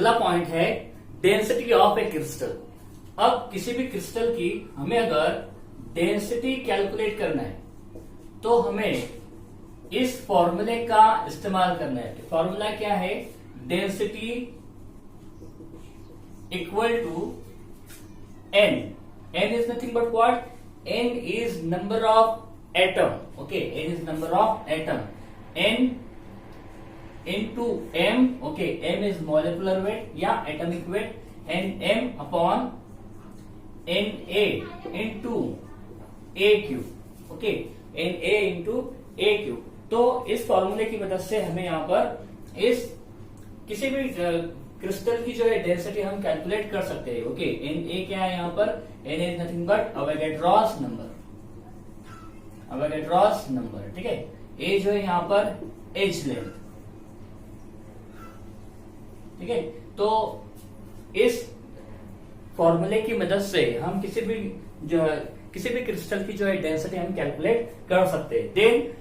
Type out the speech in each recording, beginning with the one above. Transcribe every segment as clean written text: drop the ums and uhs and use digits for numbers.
अगला पॉइंट है density of A crystal. अब किसी भी क्रिस्टल की हमें अगर डेंसिटी कैलकुलेट करना है तो हमें इस फॉर्मूले का इस्तेमाल करना है। फॉर्मूला क्या है? Density equal to n। n is nothing but what? n is number of atom. Okay, n is number of atom. n into m. Okay, m is molecular weight या atomic weight, and m upon na into a cube. Okay, na into a cube। तो इस फॉर्मूले की मदद से हमें यहाँ पर इस किसी भी क्रिस्टल की जो है डेंसिटी हम कैलकुलेट कर सकते हैं। ओके, एन ए क्या है यहाँ पर? N is nothing but Avogadro's number, Avogadro's number. ठीक है, ए जो है यहाँ पर एज लेंथ। ठीक है, तो इस फॉर्मूले की मदद से हम किसी भी क्रिस्टल की जो है डेंसिटी हम कैलकुलेट कर सकते हैं। देन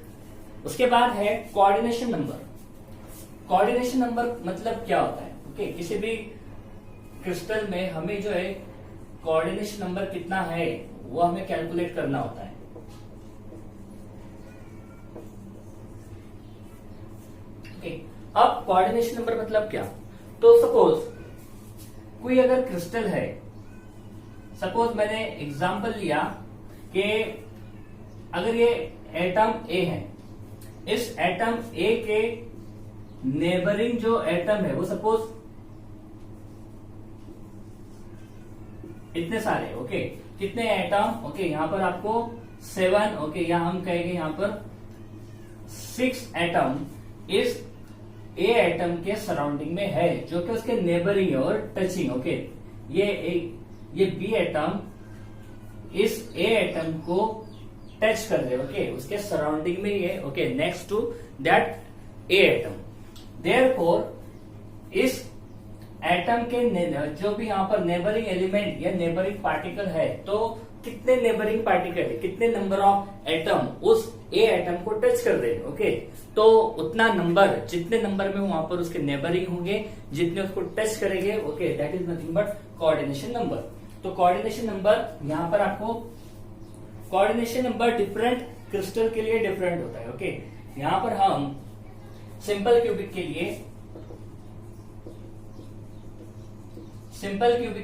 उसके बाद है कोऑर्डिनेशन नंबर। कोऑर्डिनेशन नंबर मतलब क्या होता है? ओके, किसी भी क्रिस्टल में हमें जो है कोऑर्डिनेशन नंबर कितना है वो हमें कैलकुलेट करना होता है। ओके, अब कोऑर्डिनेशन नंबर मतलब क्या? तो सपोज कोई अगर क्रिस्टल है, सपोज मैंने एग्जांपल लिया कि अगर ये एटम ए है, इस एटम ए के नेबरिंग जो एटम है वो सपोज इतने सारे। ओके, कितने एटम? ओके, यहां पर आपको 7। ओके, या हम कहेंगे यहां पर 6 एटम इस ए एटम के सराउंडिंग में है, जो कि उसके नेबरिंग और टचिंग। ओके, ये बी एटम इस ए एटम को टच कर रहे। ओके, उसके सराउंडिंग में ये। Okay, next to that a atom. Therefore इस एटम के जो भी यहाँ पर नेबरिंग एलिमेंट या नेबरिंग पार्टिकल है, तो कितने नेबरिंग पार्टिकल है, कितने नंबर ऑफ एटम उस ए एटम को टच कर रहे हैं। ओके, तो उतना नंबर, जितने नंबर में वहां पर उसके नेबरिंग होंगे, जितने उसको टच करेंगे, okay, that is nothing but coordination number. तो कोऑर्डिनेशन नंबर यहाँ पर आपको, कोऑर्डिनेशन नंबर डिफरेंट क्रिस्टल के लिए डिफरेंट होता है। ओके, यहाँ पर हम सिंपल क्यूबिक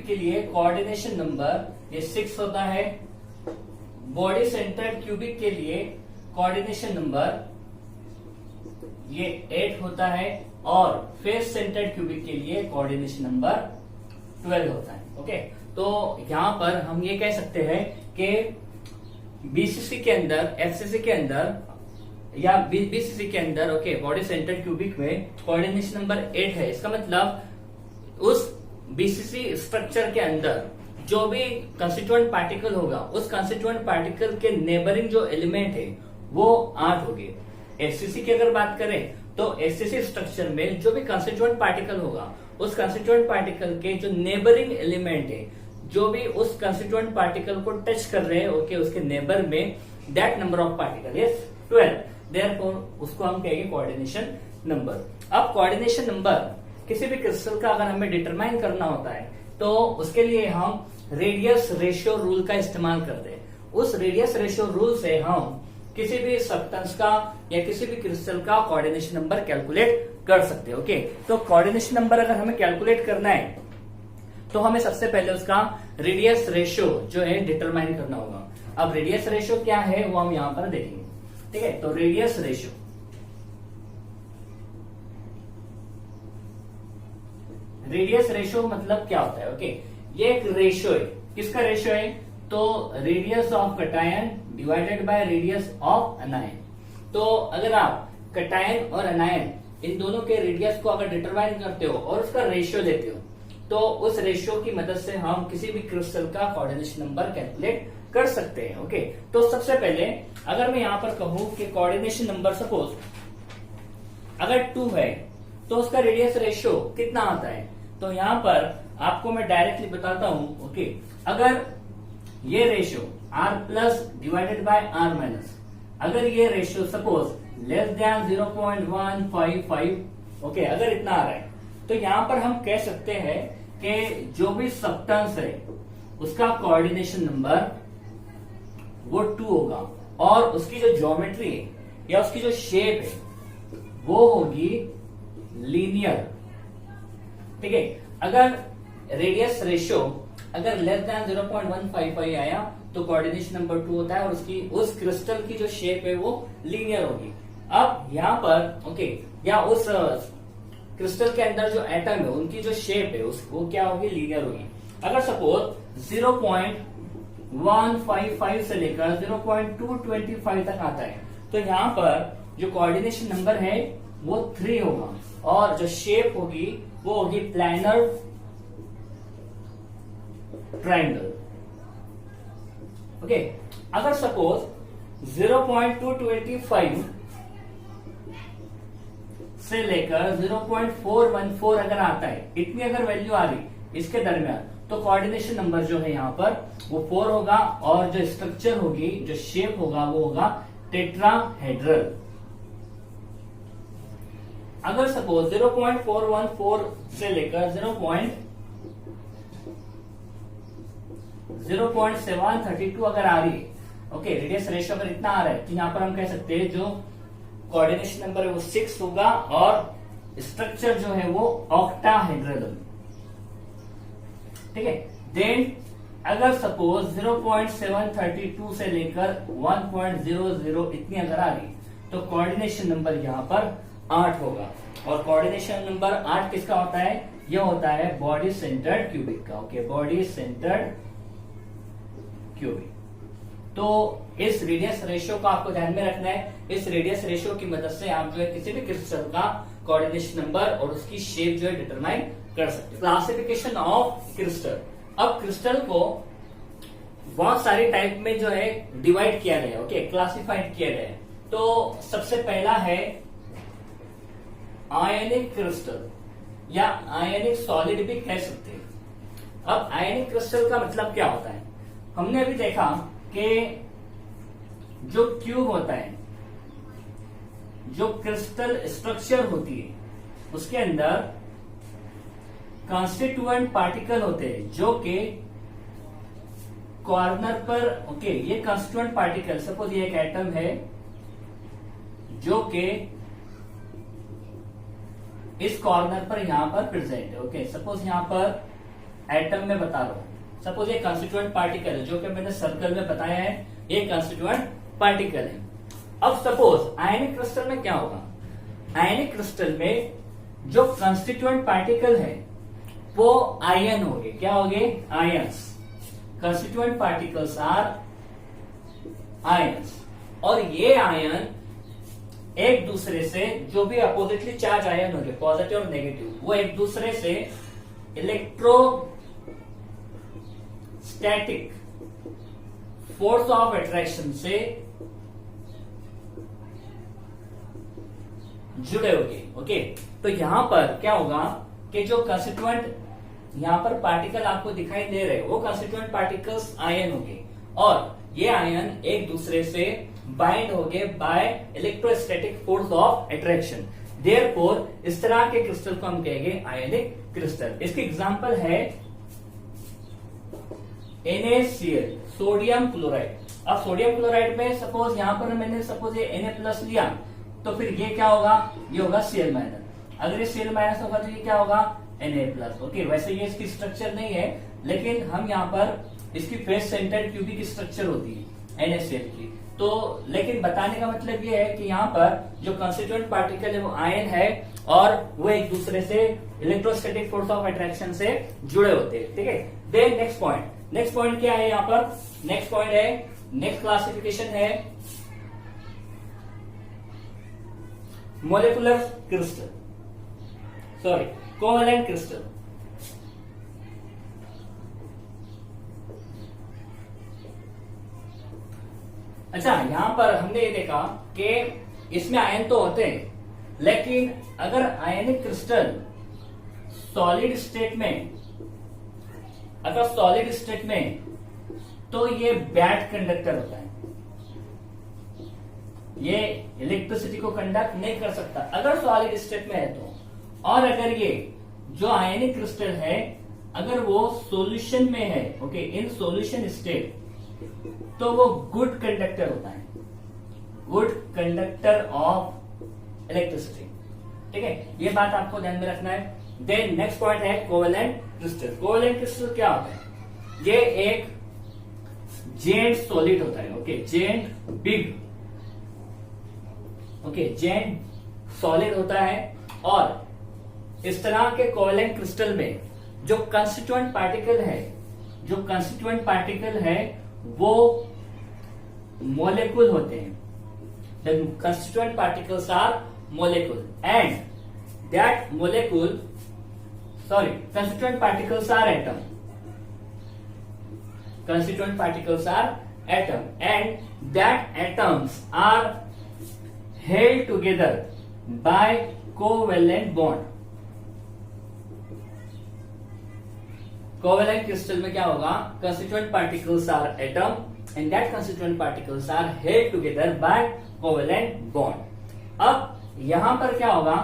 के लिए कोऑर्डिनेशन नंबर ये 6 होता है। बॉडी सेंटर्ड क्यूबिक के लिए कोऑर्डिनेशन नंबर ये 8 होता है, और फेस सेंटर्ड क्यूबिक के लिए कोऑर्डिनेशन नंबर 12 होता है। ओके, तो यहां पर हम ये कह सकते हैं कि बीसीसी के अंदर, एफसीसी के अंदर या बीसीसी के अंदर, ओके, बॉडी सेंटर्ड क्यूबिक में कोऑर्डिनेशन नंबर 8 है। इसका मतलब उस बीसीसी स्ट्रक्चर के अंदर जो भी कंस्टिट्यूएंट पार्टिकल होगा, उस कंस्टिट्यूएंट पार्टिकल के नेबरिंग जो एलिमेंट है वो 8 हो गए। एफसीसी की अगर बात करें तो एफसीसी स्ट्रक्चर में जो भी कंस्टिट्यूएंट पार्टिकल होगा, उस कंस्टिट्यूएंट पार्टिकल के जो नेबरिंग एलिमेंट है, जो भी उस कंस्टिट्यूएंट पार्टिकल को टच कर रहे हैं, ओके, उसके नेबर में, that number of particle is 12। Therefore उसको हम कहेंगे कोऑर्डिनेशन नंबर। अब कोऑर्डिनेशन नंबर किसी भी क्रिस्टल का अगर हमें डिटरमाइन करना होता है तो उसके लिए हम रेडियस रेशियो रूल का इस्तेमाल करते हैं। उस रेडियस रेशियो रूल से हम किसी भी सब्सटेंस का या किसी भी क्रिस्टल का कोऑर्डिनेशन नंबर कैलकुलेट कर सकते हैं। ओके, तो कोऑर्डिनेशन नंबर अगर हमें कैलकुलेट करना है तो हमें सबसे पहले उसका रेडियस रेशियो जो है डिटरमाइन करना होगा। अब रेडियस रेशियो क्या है वो हम यहां पर देखेंगे। ठीक है, तो रेडियस रेशियो मतलब क्या होता है? ओके, ये एक रेशियो है। किसका रेशियो है? तो radius of cation divided by radius of अनायन। तो अगर आप कटायन और अनायन इन दोनों के रेडियस को अगर डिटरमाइन करते हो और उसका रेशियो लेते हो, तो उस रेशियो की मदद से हम किसी भी क्रिस्टल का कोऑर्डिनेशन नंबर कैलकुलेट कर सकते हैं। ओके, तो सबसे पहले अगर मैं यहां पर कहूं कि कोऑर्डिनेशन नंबर सपोज अगर 2 है तो उसका रेडियस रेशियो कितना आता है? तो यहां पर आपको मैं डायरेक्टली बताता हूं। ओके, अगर ये ratio r plus divided by r minus, अगर ये ratio suppose less than 0.155, okay, अगर इतना आ रहा है तो यहां पर हम कह सकते हैं कि जो भी सब्सटेंस है उसका कोऑर्डिनेशन नंबर वो 2 होगा और उसकी जो ज्योमेट्री है या उसकी जो शेप है वो होगी लीनियर। ठीक है, अगर रेडियस रेशियो अगर लेस देन 0.155 आया तो कोऑर्डिनेशन नंबर 2 होता है और उसकी उस क्रिस्टल की जो शेप है वो लीनियर होगी। अब यहां पर ओके, या उस क्रिस्टल के अंदर जो एटम है उनकी जो शेप है वो क्या होगी, लीनियर होगी। अगर सपोज 0.155 से लेकर 0.225 तक आता है तो यहां पर जो कोऑर्डिनेशन नंबर है वो 3 होगा और जो शेप होगी वो होगी प्लैनर ट्रायंगल। ओके, अगर सपोज 0.225 से लेकर 0.414 अगर आता है, इतनी अगर वैल्यू आ रही इसके दरमियान, तो कोऑर्डिनेशन नंबर जो है यहां पर वो 4 होगा और जो स्ट्रक्चर होगी, जो शेप होगा वो होगा टेट्राहेड्रल। अगर सपोज 0.414 से लेकर 0.732 अगर आ रही है, ओके, रेडियस रेशियो अगर इतना आ रहा है तो यहां पर हम कह सकते हैं जो कोऑर्डिनेशन नंबर है वो 6 होगा और स्ट्रक्चर जो है वो ऑक्टाहेड्रल। ठीक है, देन अगर सपोज 0.732 से लेकर 1.00 इतनी अगर आ रही तो कोऑर्डिनेशन नंबर यहां पर 8 होगा और कोऑर्डिनेशन नंबर 8 किसका होता है, यह होता है बॉडी सेंटर्ड क्यूबिक का। Okay, body centred cubic. तो इस रेडियस रेशियो को आपको ध्यान में रखना है। इस रेडियस रेशियो की मदद से आप जो है किसी भी क्रिस्टल का कोऑर्डिनेशन नंबर और उसकी शेप जो है डिटरमाइन कर सकते हैं। Classification of crystal. अब क्रिस्टल को बहुत सारी टाइप में जो है डिवाइड किया गया है, ओके, क्लासिफाइड किया गया है। तो सबसे पहला है आयनिक क्रिस्टल या आयनिक सॉलिड भी कह सकते हैं। अब आयनिक क्रिस्टल का मतलब क्या होता है, हमने अभी देखा कि जो क्यूब होता है, जो क्रिस्टल स्ट्रक्चर होती है, उसके अंदर कॉन्स्टिट्यूएंट पार्टिकल होते हैं जो कि कॉर्नर पर, ओके, ये कॉन्स्टिट्यूएंट पार्टिकल, सपोज ये एक एटम है जो कि इस कॉर्नर पर यहां पर प्रेजेंट है। ओके, सपोज यहां पर एटम में बता रहा हूं, सपोज ये कॉन्स्टिट्यूएंट पार्टिकल है जो कि मैंने सर्कल में बताया है, ये कॉन्स्टिट्यूएंट पार्टिकल है। अब सपोज आयनिक क्रिस्टल में क्या होगा, आयनिक क्रिस्टल में जो कॉन्स्टिट्यूएंट पार्टिकल है वो आयन होंगे। क्या होंगे, ions. Constituent particles are ions और ये आयन एक दूसरे से, जो भी अपोजिटली चार्ज आयन होंगे, पॉजिटिव और नेगेटिव, वो एक दूसरे से इलेक्ट्रोस्टैटिक फोर्स ऑफ अट्रैक्शन से जुड़े होंगे। ओके, तो यहां पर क्या होगा कि जो कंस्टिट्यूएंट यहां पर पार्टिकल आपको दिखाई दे रहे हैं वो कंस्टिट्यूएंट पार्टिकल्स आयन होंगे और ये आयन एक दूसरे से बाइंड होंगे by electrostatic force of attraction. Therefore इस तरह के क्रिस्टल को हम कहेंगे आयनिक क्रिस्टल। इसके एग्जांपल है NaCl, सोडियम क्लोराइड। अब सोडियम क्लोराइड में सपोज यहां पर मैंने सपोज ये Na+ लिया तो फिर ये क्या होगा, ये होगा Cl-। अगर ये Cl- होगा तो ये क्या होगा, Na+। ओके, वैसे ये इसकी स्ट्रक्चर नहीं है लेकिन हम यहाँ पर इसकी फेस सेंटर्ड क्यूबिक स्ट्रक्चर होती है NaCl की। तो लेकिन बताने का मतलब ये है कि यहाँ पर जो कंस्टिट्यूएंट पार्टिकल है वो आयन है और वो एक दूसरे से इलेक्ट्रोस्टैटिक फोर्स ऑफ अट्रैक्शन से जुड़े होते हैं। ठीक है, देन नेक्स्ट पॉइंट क्या है यहाँ पर, नेक्स्ट पॉइंट है, नेक्स्ट क्लासिफिकेशन है molecular crystal, sorry covalent crystal. अच्छा, यहां पर हमने ये देखा कि इसमें आयन तो होते हैं लेकिन अगर आयनिक क्रिस्टल सॉलिड स्टेट में तो ये बैड कंडक्टर होता है, ये इलेक्ट्रिसिटी को कंडक्ट नहीं कर सकता अगर सॉलिड स्टेट में है तो। और अगर ये जो आयनिक क्रिस्टल है अगर वो सॉल्यूशन में है, ओके, इन सॉल्यूशन स्टेट, तो वो गुड कंडक्टर होता है, गुड कंडक्टर ऑफ इलेक्ट्रिसिटी। ठीक है, ये बात आपको ध्यान में रखना है। देन नेक्स्ट पॉइंट है कोवेलेंट क्रिस्टल। कोवेलेंट क्रिस्टल क्या होता है? ये एक जेंट सॉलिड होता है, okay, giant big, okay, giant solid होता है। और इस तरह के कोवेलेंट क्रिस्टल में जो कंस्टिट्यूएंट पार्टिकल है, जो कंस्टिट्यूएंट पार्टिकल है वो मोलेकुल होते हैं। The constituent particles are molecule and that molecule, constituent particles are atom. Constituent particles are atom and that atoms are held together by covalent bond. Covalent crystal में क्या होगा? Constituent particles are atom and that constituent particles are held together by covalent bond. अब यहां पर क्या होगा?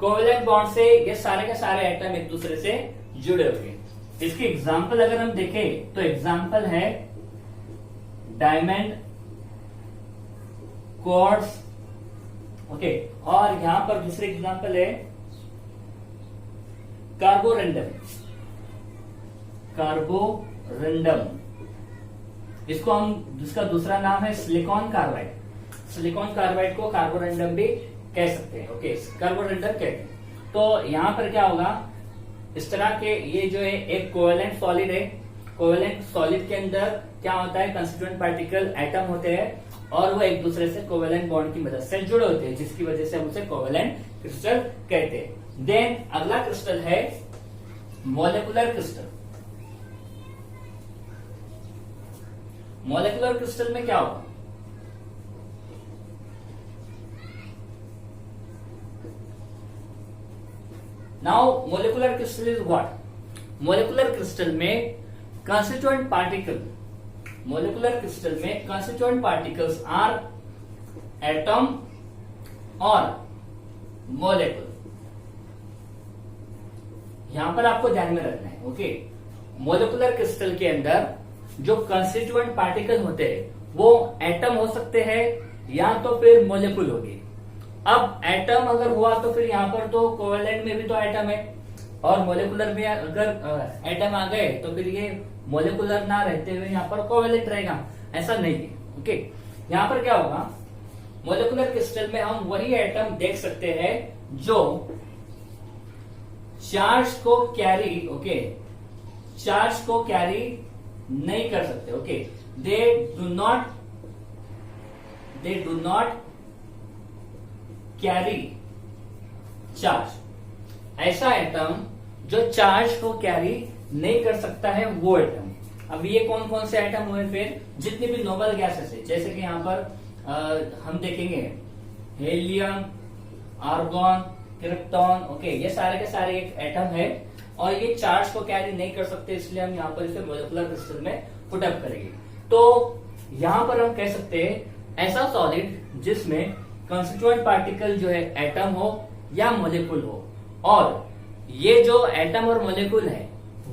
Covalent bond से ये सारे के सारे एटम एक दूसरे से जुड़े होंगे। इसकी एग्जांपल अगर हम देखें तो एग्जांपल है डायमंड, क्वार्ट्ज, ओके, और यहां पर दूसरी एग्जांपल है कार्बोरेंडम। कार्बोरेंडम, इसको हम, जिसका दूसरा नाम है सिलिकॉन कार्बाइड। सिलिकॉन कार्बाइड को कार्बोरेंडम भी कह सकते हैं, ओके, कार्बोरेंडम कहते हैं। तो यहां पर क्या होगा? इस तरह के ये जो है एक कोवेलेंट सॉलिड है। कोवेलेंट सॉलिड के अंदर क्या होता है? कंस्टिट्यूएंट पार्टिकल एटम होते हैं और वो एक दूसरे से कोवेलेंट बॉन्ड की मदद से जुड़े होते हैं, जिसकी वजह से हम उसे कोवेलेंट क्रिस्टल कहते हैं। देन अगला क्रिस्टल है मोलिकुलर क्रिस्टल। मोलिकुलर क्रिस्टल में क्या होगा? Now molecular crystal is what? Molecular crystal में कंस्टिट्यूएंट पार्टिकल, मोलिकुलर क्रिस्टल में कंस्टिट्यूएंट पार्टिकल्स आर एटम और मोलिकुल। यहां पर आपको ध्यान में रखना है, ओके। मोलिकुलर क्रिस्टल के अंदर जो कंस्टिट्यूएंट पार्टिकल होते हैं वो एटम हो सकते हैं या तो फिर मोलिकुल होगी। अब एटम अगर हुआ तो फिर यहाँ पर तो कोवेलेंट में भी तो एटम है, और मोलिकुलर में अगर एटम आ गए तो फिर ये मोलिकुलर ना रहते हुए यहाँ पर कोवेलेंट रहेगा, ऐसा नहीं है, ओके। यहाँ पर क्या होगा? मोलिकुलर क्रिस्टल में हम वही एटम देख सकते हैं जो चार्ज को कैरी, ओके, चार्ज को कैरी नहीं कर सकते, okay. They do not carry charge. ऐसा एटम जो चार्ज को कैरी नहीं कर सकता है वो एटम। अब ये कौन कौन से एटम हुए? फिर जितने भी नोबल गैसेस है, जैसे कि यहां पर हम देखेंगे हेलियम, आर्गॉन, क्रिप्टॉन, ओके, ये सारे के सारे एक एटम है और ये चार्ज को कैरी नहीं कर सकते, इसलिए हम यहाँ पर इसे मोलिकुलर क्रिस्टल में पुट अप करेंगे। तो यहां पर हम कह सकते हैं ऐसा सॉलिड जिसमें कंस्टिट्यूएंट पार्टिकल जो है एटम हो या मोलिकुल हो, और ये जो एटम और मोलिकुल है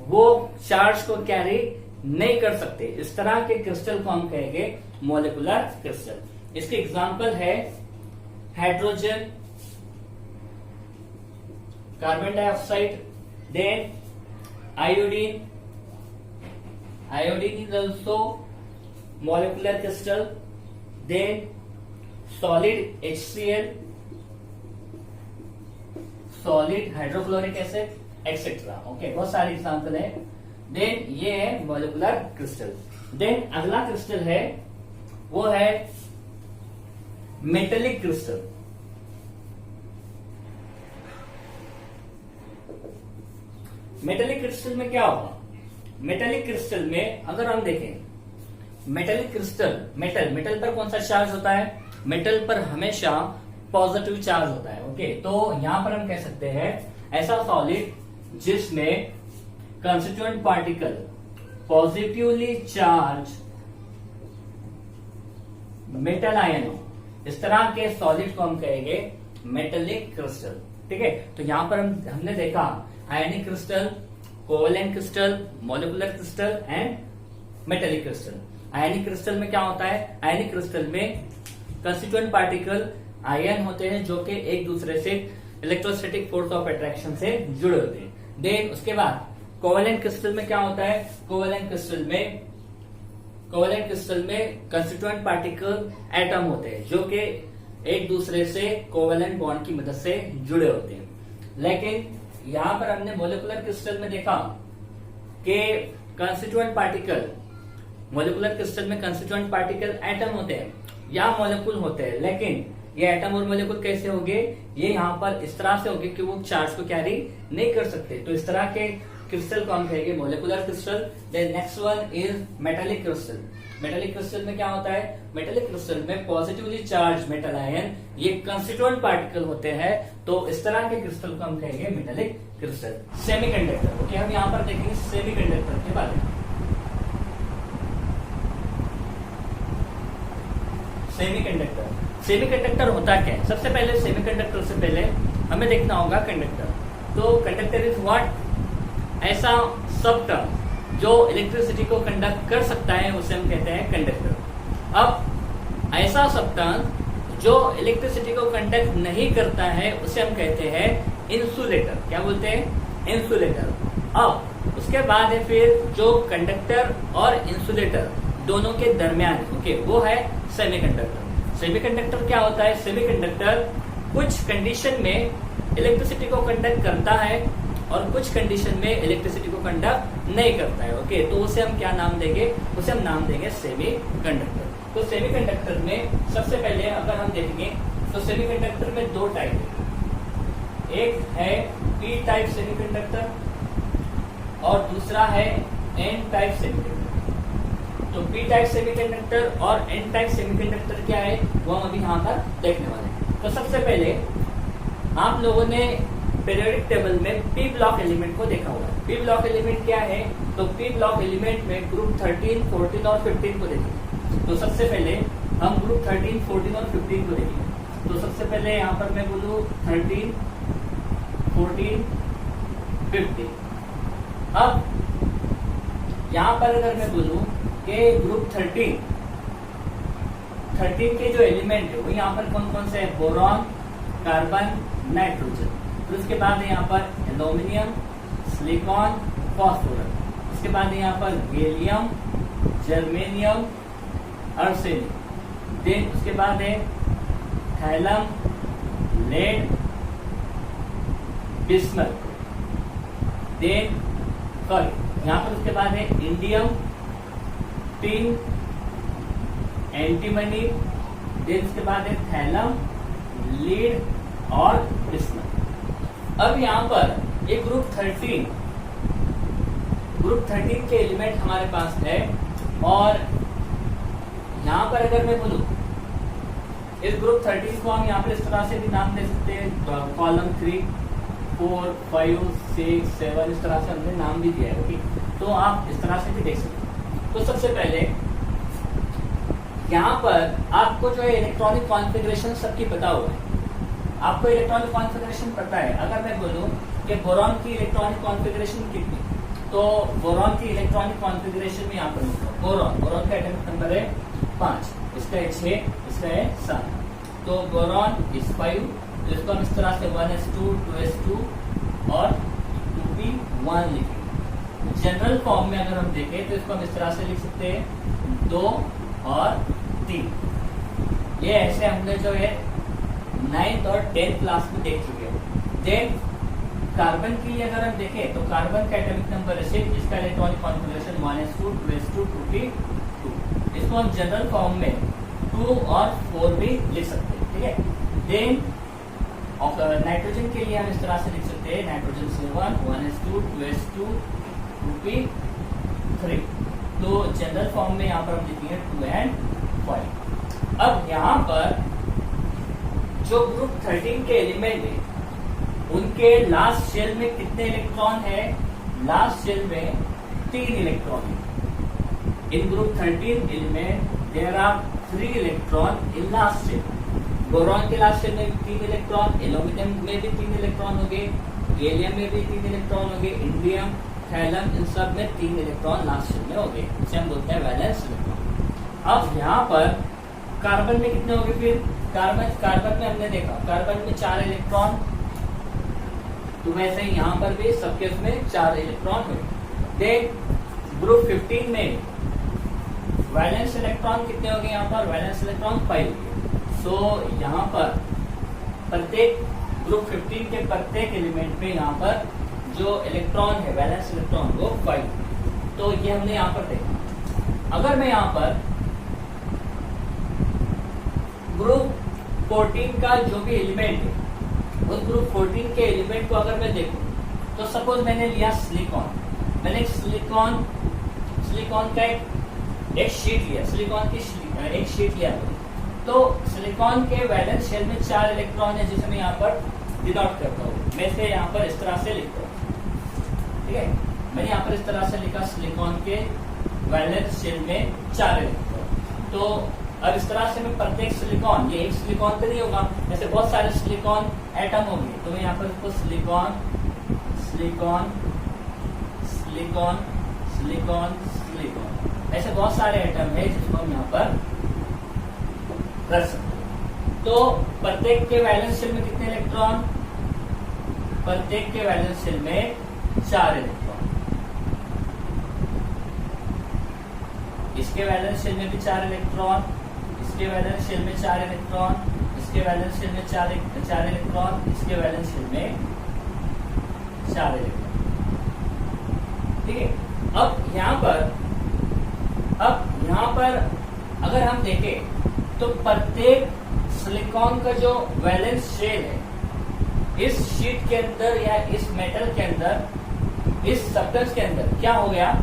वो चार्ज को कैरी नहीं कर सकते, इस तरह के क्रिस्टल को हम कहेंगे मोलिकुलर क्रिस्टल। इसके एग्जांपल है hydrogen, carbon dioxide, then iodine. Iodine is also molecular crystal. Then solid HCl, solid hydrochloric acid, etc. Okay, बहुत सारे एग्जाम्पल है। देन ये है मोलिकुलर क्रिस्टल। देन अगला क्रिस्टल है वो है मेटेलिक क्रिस्टल। मेटेलिक क्रिस्टल में क्या होगा? मेटेलिक क्रिस्टल में अगर हम देखें, मेटेलिक क्रिस्टल, मेटल पर कौन सा चार्ज होता है? मेटल पर हमेशा पॉजिटिव चार्ज होता है, ओके। तो यहां पर हम कह सकते हैं ऐसा सॉलिड जिसमें constituent particle positively charge metal ion हो, इस तरह के सॉलिड को हम कहेंगे मेटेलिक क्रिस्टल। ठीक है। तो यहाँ पर हमने देखा ionic crystal, covalent crystal, molecular crystal and metallic crystal. Ionic crystal में क्या होता है, आयनिक क्रिस्टल में कंस्टिट्यूएंट पार्टिकल आयन होते हैं जो कि एक दूसरे से इलेक्ट्रोस्टैटिक फोर्स ऑफ अट्रैक्शन से जुड़े होते हैं। देन उसके बाद कोवेलेंट क्रिस्टल में क्या होता है, कोवेलेंट क्रिस्टल में कंस्टिट्यूएंट पार्टिकल एटम होते हैं जो कि एक दूसरे से कोवेलेंट बॉन्ड की मदद से जुड़े होते हैं। लेकिन यहां पर हमने मॉलिक्यूलर क्रिस्टल में देखा कि कंस्टिट्यूएंट पार्टिकल, मॉलिक्यूलर क्रिस्टल में कंस्टिट्यूएंट पार्टिकल एटम होते हैं या मॉलिक्यूल होते हैं, लेकिन ये एटम और मॉलिक्यूल कैसे होंगे, ये यहाँ पर इस तरह से होंगे कि वो चार्ज को कैरी नहीं कर सकते। तो इस तरह के क्रिस्टल को हम कहेंगे molecular crystal. Then next one is metallic crystal. Metallic crystal में क्या होता है, मेटालिक क्रिस्टल में पॉजिटिवली चार्ज मेटल आयन ये कंस्टिट्यूएंट पार्टिकल होते हैं। तो इस तरह के क्रिस्टल को हम कहेंगे मेटालिक क्रिस्टल। सेमीकंडक्टर, ओके, हम यहाँ पर देखेंगे सेमीकंडक्टर के बारे में। सेमीकंडक्टर होता क्या है, सबसे पहले सेमीकंडक्टर से पहले हमें देखना होगा कंडक्टर। तो कंडक्टर इज व्हाट, ऐसा सबस्टेंस जो इलेक्ट्रिसिटी को कंडक्ट कर सकता है उसे हम कहते हैं कंडक्टर। अब ऐसा सबस्टेंस जो इलेक्ट्रिसिटी को कंडक्ट नहीं करता है उसे हम कहते हैं इंसुलेटर। क्या बोलते हैं, इंसुलेटर। अब उसके बाद है फिर जो कंडक्टर और इंसुलेटर दोनों के दरमियान, ओके, वो है सेमीकंडक्टर। सेमीकंडक्टर क्या होता है, सेमीकंडक्टर कुछ कंडीशन में इलेक्ट्रिसिटी को कंडक्ट करता है और कुछ कंडीशन में इलेक्ट्रिसिटी को कंडक्ट नहीं करता है, ओके। तो उसे हम क्या नाम देंगे, उसे हम नाम देंगे सेमीकंडक्टर। तो सेमीकंडक्टर में सबसे पहले अगर हम देखेंगे तो सेमीकंडक्टर में दो टाइप है, एक है पी टाइप सेमीकंडक्टर और दूसरा है एन टाइप सेमीकंडक्टर। तो पी टाइप सेमीकंडक्टर और एन टाइप सेमीकंडक्टर क्या है वो हम अभी यहाँ पर देखने वाले हैं। तो सबसे पहले आप लोगों ने पीरियोडिक टेबल में पी ब्लॉक एलिमेंट को देखा होगा। पी ब्लॉक एलिमेंट क्या है, तो पी ब्लॉक एलिमेंट में ग्रुप 13, 14 और 15 को देखेंगे। तो सबसे पहले हम ग्रुप 13, 14 और 15 को देखेंगे। तो सबसे पहले यहाँ पर मैं बोलूँ 13, 14, 15। अब यहाँ पर अगर मैं बोलूँ कि ग्रुप 13 के जो एलिमेंट है वो यहाँ पर कौन कौन से है, बोरॉन, कार्बन, नाइट्रोजन। फिर उसके बाद है यहाँ पर एल्यूमिनियम, सिलिकॉन, फास्फोरस। उसके बाद है यहाँ पर गैलियम, जर्मेनियम, आर्सेनिक। देन उसके बाद है थैलम, लेड, बिस्मथ। देन सॉरी यहाँ पर उसके बाद है इंडियम, टिन, एंटीमनी। देन उसके बाद है थैलम, लीड और बिस्मथ। अब यहाँ पर ये ग्रुप 13 के एलिमेंट हमारे पास है और यहाँ पर अगर मैं बोलूं इस ग्रुप 13 को हम यहाँ पर इस तरह से भी नाम दे सकते हैं, कॉलम 3, 4, 5, 6, 7, इस तरह से हमने नाम भी दिया है, ओके। तो आप इस तरह से भी देख सकते हैं। तो सबसे पहले यहाँ पर आपको जो है इलेक्ट्रॉनिक कॉन्फ़िगरेशन सबकी पता हुआ है, आपको इलेक्ट्रॉनिक कॉन्फ़िगरेशन पता है। अगर मैं बोलूं कि बोरॉन की इलेक्ट्रॉनिक कॉन्फ़िगरेशन कितनी, तो बोरॉन की इलेक्ट्रॉनिक कॉन्फ़िगरेशन में यहाँ पर बोरॉन का एटॉमिक नंबर है 5, इसका है 6, इसका है 7। तो बोरॉन इज 5, तो इसको हम इस तरह से 1s2, 2s2 और 2p1 लिखेंगे। जनरल फॉर्म में अगर हम देखें तो इसको हम इस तरह से लिख सकते हैं 2 और 3। ये ऐसे हमने जो है 9th और 10th क्लास में देख चुके हैं। देन कार्बन की अगर हम देखें तो कार्बन का एटॉमिक नंबर है 6, इसका electronic configuration 1s2, 2s2, 2p2। इसको हम जनरल फॉर्म में 2 और 4 भी लिख सकते हैं, ठीक है। देन नाइट्रोजन के लिए हम इस तरह से लिख सकते हैं नाइट्रोजन 7, 1s2, 2s2, 2p3। तो जनरल फॉर्म में यहाँ पर हम लिखेंगे 2 and 5। अब यहाँ पर जो ग्रुप 13 के एलिमेंट है उनके लास्ट शेल में कितने इलेक्ट्रॉन है, लास्ट शेल में 3 इलेक्ट्रॉन है। In group 13 element there are 3 electron in last shell. Boron के लास्ट शेल में भी 3 इलेक्ट्रॉन, एल्यूमिनियम में भी 3 इलेक्ट्रॉन हो गए, गैलियम में भी 3 इलेक्ट्रॉन हो गए, इंडियम, थैलम, इन सब में 3 इलेक्ट्रॉन लास्ट शेल में हो गए, इसे हम बोलते हैं वैलेंस इलेक्ट्रॉन। अब यहाँ पर कार्बन में कितने हो गए? फिर कार्बन में हमने देखा कार्बन में 4 इलेक्ट्रॉन, तो वैसे ही यहाँ पर भी सबके उसमें 4 इलेक्ट्रॉन हुए। देन ग्रुप 15 में वैलेंस इलेक्ट्रॉन कितने हो गए? यहाँ पर वैलेंस इलेक्ट्रॉन 5 हो गए। सो यहाँ पर प्रत्येक ग्रुप 15 के प्रत्येक एलिमेंट में यहाँ पर जो इलेक्ट्रॉन है वैलेंस इलेक्ट्रॉन वो 5। तो ये हमने यहाँ पर देखा। अगर मैं यहाँ पर ग्रुप 14 का जो भी एलिमेंट है उस ग्रुप 14 के एलिमेंट को अगर मैं देखूं तो सपोज मैंने लिया सिलिकॉन, मैंने एक सिलिकॉन का एक शीट लिया, सिलिकॉन की एक शीट लिया, तो सिलिकॉन के वैलेंस शेल में 4 इलेक्ट्रॉन है जिसे मैं यहाँ पर डिनोट करता हूँ। मैं इसे यहाँ पर इस तरह से लिखता हूँ, ठीक है। मैंने यहाँ पर इस तरह से लिखा सिलिकॉन के वैलेंस शेल में 4 इलेक्ट्रॉन। तो अब इस तरह से मैं प्रत्येक सिलिकॉन, ये एक सिलिकॉन तो नहीं होगा, ऐसे बहुत सारे सिलिकॉन एटम होंगे, तो मैं यहाँ पर इसको silicon silicon silicon silicon silicon ऐसे बहुत सारे एटम है जिसको हम यहाँ पर रख सकते हैं। तो प्रत्येक के वैलेंस शेल में कितने इलेक्ट्रॉन? प्रत्येक के वैलेंस शेल में 4 इलेक्ट्रॉन। इसके वैलेंस शेल में भी 4 इलेक्ट्रॉन, इसके वैलेंस शेल में 4 इलेक्ट्रॉन, इसके वैलेंस शेल में 4 इलेक्ट्रॉन, इसके वैलेंस शेल में 4 इलेक्ट्रॉन, ठीक है। अब यहाँ पर अगर हम देखें तो प्रत्येक सिलिकॉन का जो वैलेंस शेल है इस शीट के अंदर या इस मेटल के अंदर, इस सब्सटेंस के अंदर क्या हो गया?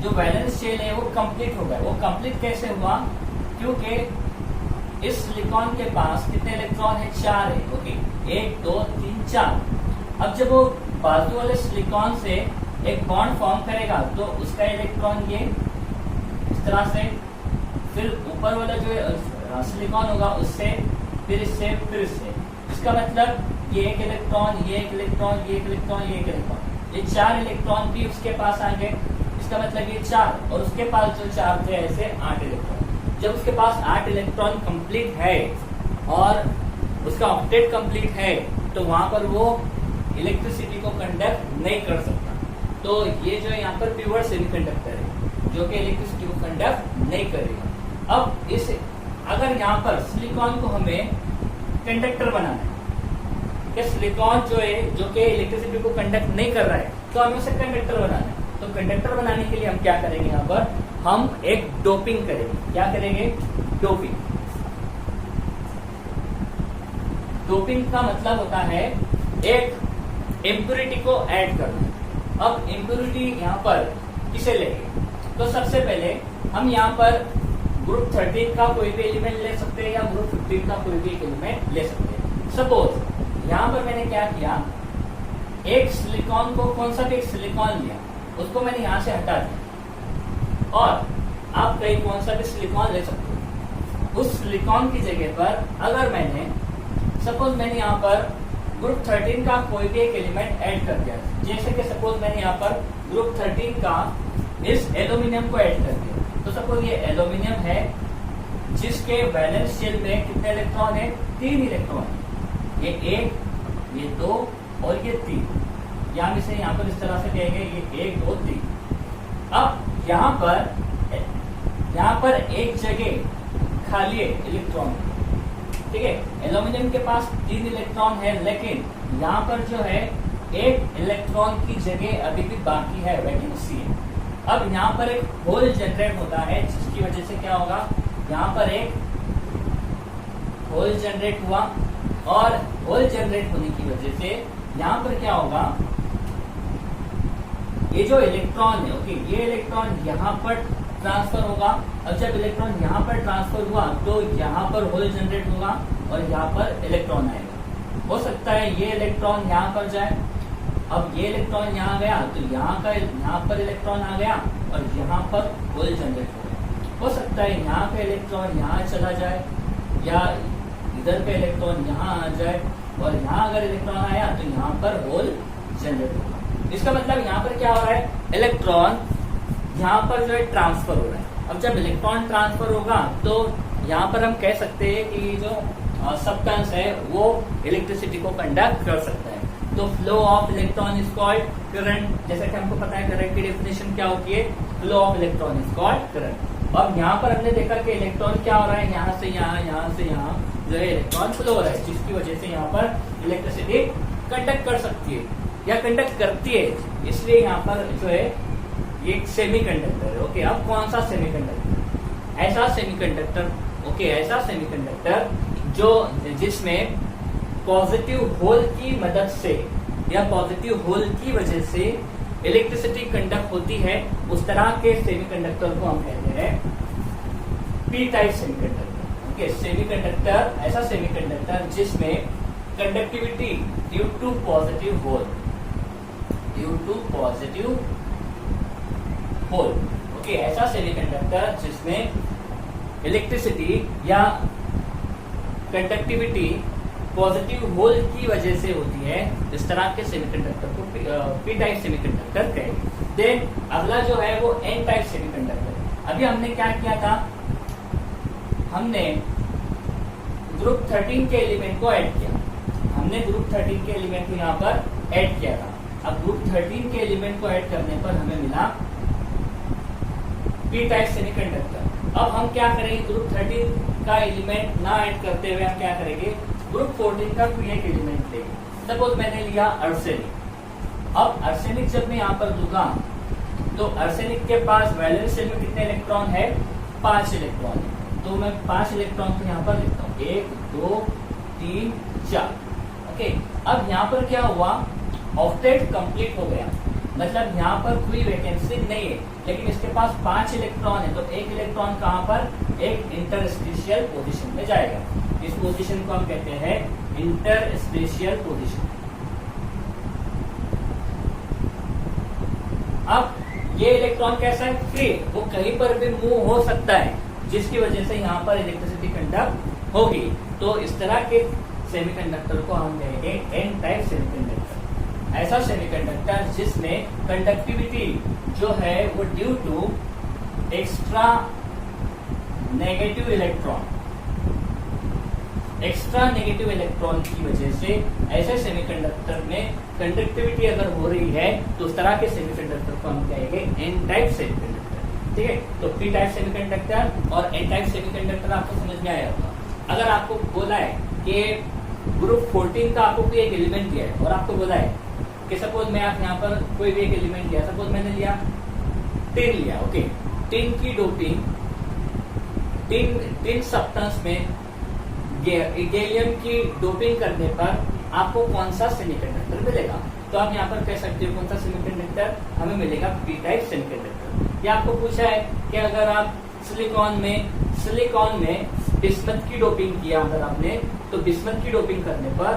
जो वैलेंस शेल है वो कंप्लीट हो गया। वो कंप्लीट कैसे हुआ? क्योंकि इस सिलिकॉन के पास कितने इलेक्ट्रॉन है? 4 है, ओके। 1 2 3 4। अब जब वो बाजू वाले सिलिकॉन से एक बॉन्ड फॉर्म करेगा तो उसका इलेक्ट्रॉन ये इस तरह से, फिर ऊपर वाला जो सिलिकॉन होगा उससे, फिर इससे, फिर इससे। इसका मतलब ये एक इलेक्ट्रॉन, ये एक इलेक्ट्रॉन, ये एक इलेक्ट्रॉन, ये एक इलेक्ट्रॉन, ये 4 इलेक्ट्रॉन भी उसके पास आ गए। इसका मतलब ये 4 और उसके पास जो 4 थे ऐसे 8 इलेक्ट्रॉन। जब उसके पास 8 इलेक्ट्रॉन कंप्लीट है और उसका ऑक्टेट कंप्लीट है तो वहां पर वो इलेक्ट्रिसिटी को कंडक्ट नहीं कर सकता। तो ये जो यहाँ पर प्योर सेमीकंडक्टर है जो कि इलेक्ट्रिसिटी को कंडक्ट नहीं करेगा। अब इस अगर यहाँ पर सिलिकॉन को हमें कंडक्टर बनाना है, कि सिलिकॉन जो है जो कि इलेक्ट्रिसिटी को कंडक्ट नहीं कर रहा है, तो हमें उसे कंडक्टर बनाना है। तो कंडक्टर बनाने के लिए हम क्या करेंगे? यहाँ पर हम एक डोपिंग करेंगे। क्या करेंगे? डोपिंग। डोपिंग का मतलब होता है एक इम्प्योरिटी को ऐड करना। अब इम्प्योरिटी यहाँ पर किसे लेंगे? तो सबसे पहले हम यहाँ पर ग्रुप 13 का कोई भी एलिमेंट ले सकते हैं या ग्रुप 15 का कोई भी एलिमेंट ले सकते हैं। सपोज यहाँ पर मैंने क्या किया, एक सिलिकॉन को, कौन सा भी एक सिलिकॉन लिया, उसको मैंने यहाँ से हटा दिया और आप कहीं कौन सा भी सिलिकॉन ले सकते हो। उस सिलिकॉन की जगह पर अगर मैंने सपोज मैंने यहाँ पर ग्रुप 13 का कोई भी एक एलिमेंट ऐड कर दिया, जैसे कि सपोज मैंने यहाँ पर ग्रुप 13 का इस एल्यूमिनियम को ऐड कर दिया। तो सपोज ये एल्यूमिनियम है जिसके वैलेंस शेल में कितने इलेक्ट्रॉन है? 3 इलेक्ट्रॉन। ये 1, ये 2 और ये 3। या हम इसे यहाँ पर इस तरह से कहेंगे, ये 1 2 3। अब यहाँ पर एक जगह खाली है इलेक्ट्रॉन, ठीक है। एल्यूमिनियम के पास 3 इलेक्ट्रॉन है, लेकिन यहाँ पर जो है 1 इलेक्ट्रॉन की जगह अभी भी बाकी है, वैकेंसी है। अब यहाँ पर एक होल जनरेट होता है जिसकी वजह से क्या होगा? यहाँ पर एक होल जनरेट हुआ और होल जनरेट होने की वजह से यहाँ पर क्या होगा? ये जो इलेक्ट्रॉन है, ओके, ये इलेक्ट्रॉन यहाँ पर ट्रांसफर होगा। अब जब इलेक्ट्रॉन यहाँ पर ट्रांसफर हुआ तो यहाँ पर होल जनरेट होगा और यहाँ पर इलेक्ट्रॉन आएगा। हो सकता है ये इलेक्ट्रॉन यहाँ पर जाए, अब ये इलेक्ट्रॉन यहाँ गया तो यहाँ पर इलेक्ट्रॉन आ गया और यहाँ पर होल जनरेट हो गया। हो सकता है यहाँ का इलेक्ट्रॉन यहाँ चला जाए या इधर का इलेक्ट्रॉन यहाँ आ जाए और यहाँ अगर इलेक्ट्रॉन आया तो यहाँ पर होल जनरेट होगा। इसका मतलब यहाँ पर क्या हो रहा है, इलेक्ट्रॉन यहाँ पर जो है ट्रांसफर हो रहा है। अब जब इलेक्ट्रॉन ट्रांसफर होगा तो यहाँ पर हम कह सकते हैं कि जो सब्सटेंस है वो इलेक्ट्रिसिटी को कंडक्ट कर सकता है। तो flow of electron is called current. जैसे कि हमको पता है करंट की डेफिनेशन क्या होती है, flow of electron is called current. अब यहाँ पर हमने देखा कि इलेक्ट्रॉन क्या हो रहा है, यहाँ से यहाँ, यहाँ से यहाँ जो है इलेक्ट्रॉन फ्लो हो रहा है, जिसकी वजह से यहाँ पर इलेक्ट्रिसिटी कंडक्ट कर सकती है या कंडक्ट करती है। इसलिए यहाँ पर जो है ये एक सेमीकंडक्टर है। ओके, अब कौन सा सेमीकंडक्टर, ऐसा सेमीकंडक्टर, ओके, ऐसा सेमीकंडक्टर जो जिसमें पॉजिटिव होल की मदद से या पॉजिटिव होल की वजह से इलेक्ट्रिसिटी कंडक्ट होती है, उस तरह के सेमीकंडक्टर को हम कहते हैं P type semiconductor. Okay, semiconductor, ऐसा सेमीकंडक्टर जिसमें conductivity due to positive hole, due to positive hole. Okay, ऐसा सेमीकंडक्टर जिसमें इलेक्ट्रिसिटी या कंडक्टिविटी पॉजिटिव होल की वजह से होती है, इस तरह के सेमीकंडक्टर को पी टाइप सेमीकंडक्टर कहेंगे। देन अगला जो है वो एन टाइप सेमीकंडक्टर। अभी हमने क्या किया था, हमने ग्रुप 13 के एलिमेंट को ऐड किया, हमने ग्रुप 13 के एलिमेंट को यहाँ पर ऐड किया था। अब ग्रुप 13 के एलिमेंट को ऐड करने पर हमें मिला पी टाइप सेमीकंडक्टर। अब हम क्या करेंगे, ग्रुप 13 का एलिमेंट ना ऐड करते हुए हम क्या करेंगे, ग्रुप 14 का कोई एक एलिमेंट लेंगे। सपोज मैंने लिया आर्सेनिक। अब आर्सेनिक जब मैं यहाँ पर दूंगा तो आर्सेनिक के पास वैलेंस शेल में कितने इलेक्ट्रॉन है, 5 इलेक्ट्रॉन है। तो मैं 5 इलेक्ट्रॉन को यहाँ पर लिखता हूँ, 1 2 3 4। ओके, अब यहाँ पर क्या हुआ, ऑक्टेट कंप्लीट हो गया, मतलब यहाँ पर कोई वैकेंसी नहीं है, लेकिन इसके पास 5 इलेक्ट्रॉन है। तो एक इलेक्ट्रॉन कहाँ पर, एक इंटरस्पेशियल पोजीशन में जाएगा। इस पोजीशन को हम कहते हैं इंटरस्पेशियल पोजीशन। अब ये इलेक्ट्रॉन कैसा है, फ्री, वो कहीं पर भी मूव हो सकता है, जिसकी वजह से यहाँ पर इलेक्ट्रिसिटी कंडक्ट होगी। तो इस तरह के सेमीकंडक्टर को हम कहेंगे एन टाइप सेमीकंडक्टर। ऐसा सेमीकंडक्टर जिसमें कंडक्टिविटी जो है वो due to extra negative electron, extra negative electron की वजह से ऐसे सेमीकंडक्टर में कंडक्टिविटी अगर हो रही है तो उस तरह के सेमीकंडक्टर को हम कहेंगे एन टाइप सेमीकंडक्टर। ठीक है, तो पी टाइप सेमीकंडक्टर और एन टाइप सेमीकंडक्टर आपको समझ में आया होगा। अगर आपको बोला है कि ग्रुप 14 का आपको कोई एक एलिमेंट दिया है और आपको बोला है कि सपोज मैं आप यहाँ पर कोई भी एक एलिमेंट दिया, सपोज मैंने लिया टिन लिया। ओके, टिन की डोपिंग, टिन सब्सटेंस में गैलियम की डोपिंग करने पर आपको कौन सा सेमीकंडक्टर मिलेगा। तो आप यहाँ पर कह सकते हो कौन सा सेमीकंडक्टर, हमें मिलेगा पी टाइप सेमीकंडक्टर। या आपको पूछा है कि अगर आप सिलिकॉन में बिस्मथ की डोपिंग किया अगर आपने, तो बिस्मथ की डोपिंग करने पर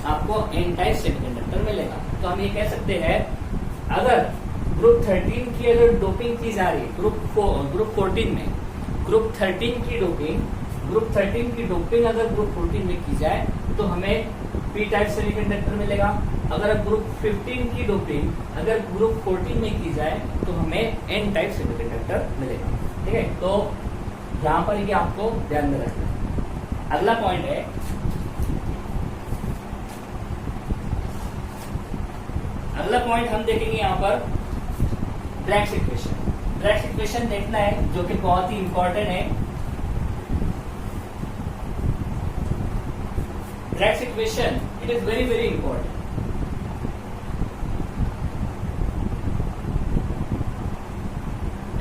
आपको एन टाइप सेमीकंडक्टर मिलेगा। तो हम ये कह सकते हैं अगर ग्रुप 13 की अगर डोपिंग की जा रही है, ग्रुप 14 में ग्रुप 13 की डोपिंग अगर ग्रुप 14 में की जाए तो हमें पी टाइप सेमीकंडक्टर मिलेगा। अगर ग्रुप 15 की डोपिंग अगर ग्रुप 14 में की जाए तो हमें एन टाइप सेमीकंडक्टर मिलेगा। ठीक है, तो यहाँ पर ये आपको ध्यान में रखना है। अगला पॉइंट है, अगला पॉइंट हम देखेंगे यहाँ पर ब्रैग्स इक्वेशन। ब्रैग्स इक्वेशन देखना है जो कि बहुत ही इंपॉर्टेंट है। Bragg's equation it is very very important.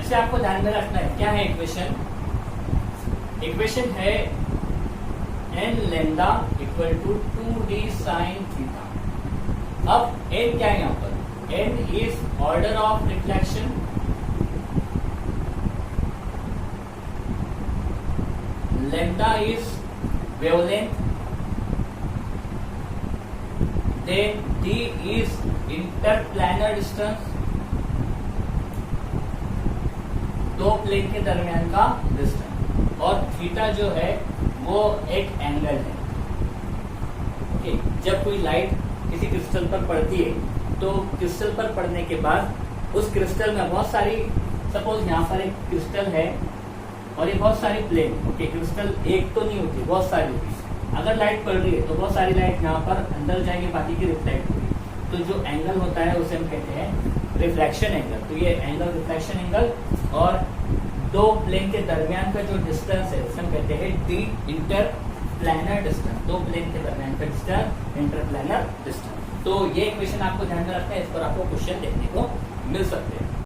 इसे आपको ध्यान में रखना है। क्या है इक्वेशन, इक्वेशन है n lambda equal to 2d sine theta. अब एन क्या है यहाँ पर, N is order of reflection, lambda is wavelength, then d is interplanar distance, दो प्लेन के दरमियान का डिस्टेंस, और थीटा जो है वो एक एंगल है। ओके, जब कोई लाइट किसी क्रिस्टल पर पड़ती है तो क्रिस्टल पर पड़ने के बाद उस क्रिस्टल में बहुत सारी, सपोज यहाँ पर एक क्रिस्टल है और ये बहुत सारी प्लेन, ओके, क्रिस्टल एक तो नहीं होती, बहुत सारी होती। अगर लाइट पड़ रही है तो बहुत सारी लाइट यहाँ पर अंदर जाएंगे, बाकी की रिफ्लेक्ट होगी। तो जो एंगल होता है उसे हम कहते हैं रिफ्लेक्शन एंगल। तो ये एंगल रिफ्लेक्शन एंगल, और दो प्लेन के दरमियान का जो डिस्टेंस है उसे हम कहते हैं डी इंटरप्लैनर डिस्टेंस। दो प्लेन के दरमियान का डिस्टेंस इंटरप्लैनर डिस्टेंस। तो ये इक्वेशन आपको ध्यान में रखना है, इस पर आपको क्वेश्चन देखने को मिल सकते हैं।